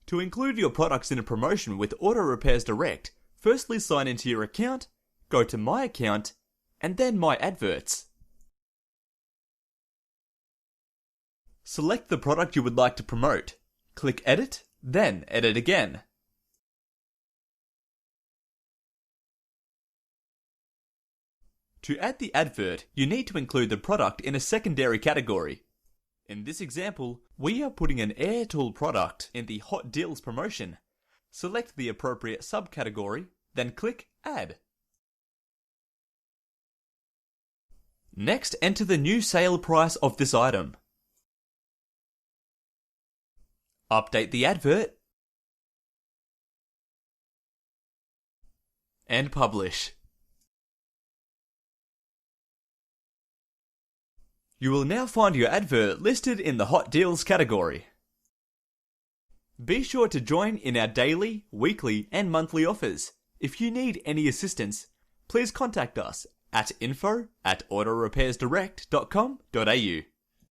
To include your products in a promotion with Auto Repairs Direct, firstly sign into your account, go to My Account, and then My Adverts. Select the product you would like to promote. Click Edit, then Edit again. To add the advert, you need to include the product in a secondary category. In this example, we are putting an air tool product in the Hot Deals promotion. Select the appropriate subcategory, then click Add. Next, enter the new sale price of this item. Update the advert and publish. You will now find your advert listed in the Hot Deals category. Be sure to join in our daily, weekly, and monthly offers. If you need any assistance, please contact us at info@autorepairsdirect.com.au.